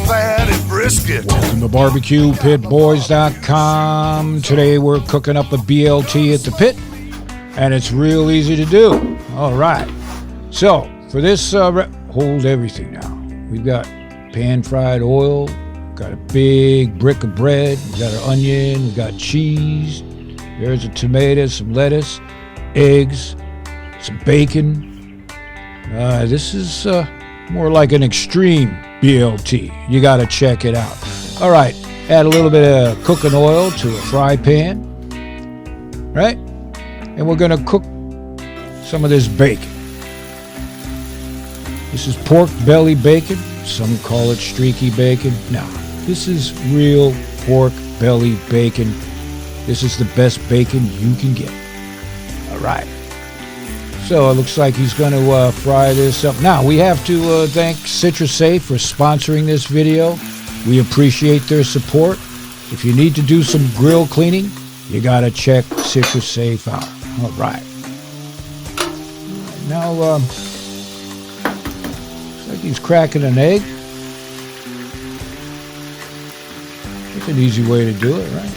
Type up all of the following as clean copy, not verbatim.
fatty brisket. Welcome to BBQPitBoys.com. Today we're cooking up a BLT at the pit, and it's real easy to do. All right. So for this, hold everything now. We've got pan-fried oil, got a big brick of bread, we got our onion, we got cheese, there's a tomato, some lettuce, eggs, some bacon. This is more like an extreme BLT. You got to check it out. All right, add a little bit of cooking oil to a fry pan, right? And we're going to cook some of this bacon. This is pork belly bacon. Some call it streaky bacon. No, this is real pork belly bacon. This is the best bacon you can get. All right. So it looks like he's going to fry this up. Now, we have to thank CitrusSafe for sponsoring this video. We appreciate their support. If you need to do some grill cleaning, you got to check CitrusSafe out. All right. Now, looks like he's cracking an egg. That's an easy way to do it, right?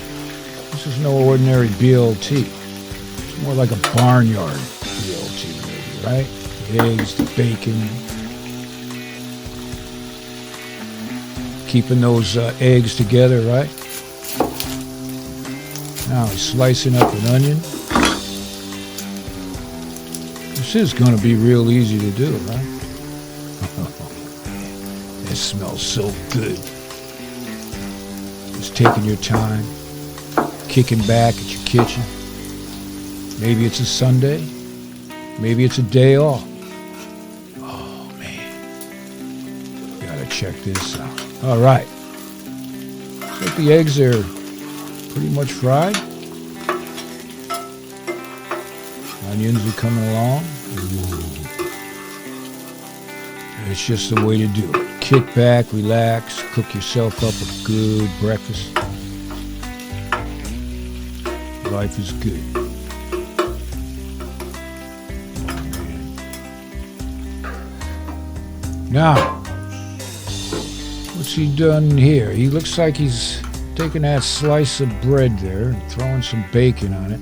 This is no ordinary BLT. It's more like a barnyard BLT, maybe, right? The eggs, the bacon. Keeping those eggs together, right? Now he's slicing up an onion. This is going to be real easy to do, right? It smells so good. Just taking your time, kicking back at your kitchen. Maybe it's a Sunday. Maybe it's a day off. Oh, man. Gotta check this out. All right. Looks like the eggs are pretty much fried. Onions are coming along. Ooh. It's just the way to do it. Kick back, relax, cook yourself up a good breakfast. Life is good. Now, what's he done here? He looks like he's taking that slice of bread there and throwing some bacon on it.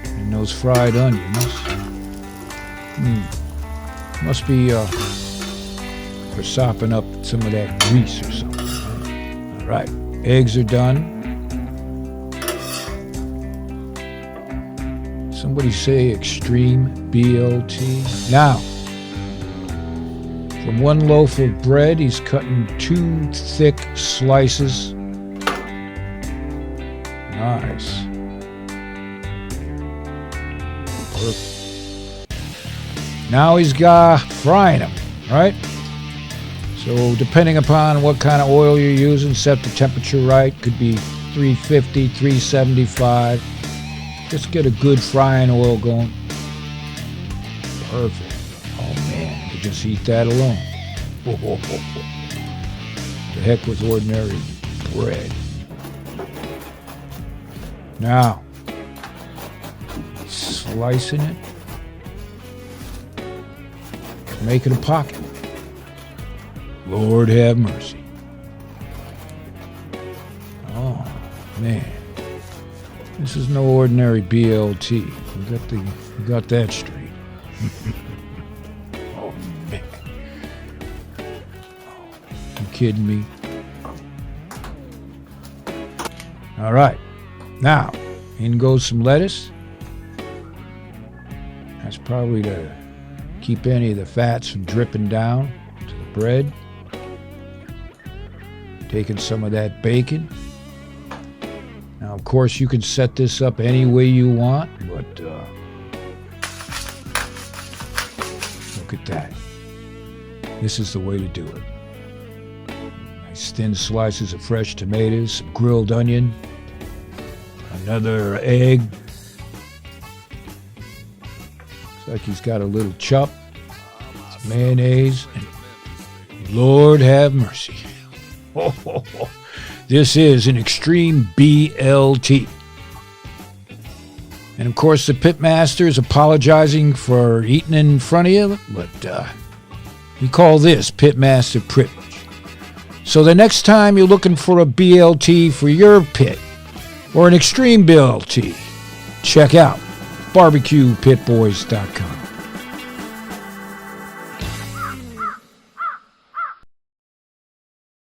And those fried onions. Must be for sopping up some of that grease or something. All right, eggs are done. Somebody say extreme BLT. Now, from one loaf of bread, he's cutting 2 thick slices. Nice. Perfect. Now he's frying them, right? So depending upon what kind of oil you're using, set the temperature right. Could be 350, 375. Just get a good frying oil going. Perfect. Oh man, you just eat that alone. The heck with ordinary bread. Now, slicing it. Making a pocket. Lord have mercy. Oh, man. This is no ordinary BLT. We got that straight. Oh, man. Oh, you kidding me? All right. Now, in goes some lettuce. That's probably to keep any of the fats from dripping down to the bread. Taking some of that bacon. Now, of course, you can set this up any way you want, but look at that. This is the way to do it. Nice thin slices of fresh tomatoes, some grilled onion, another egg. Looks like he's got a little chop, some mayonnaise, and Lord have mercy. This is an extreme BLT. And of course, the pitmaster is apologizing for eating in front of you, but we call this pitmaster privilege. So the next time you're looking for a BLT for your pit or an extreme BLT, check out BBQPitBoys.com.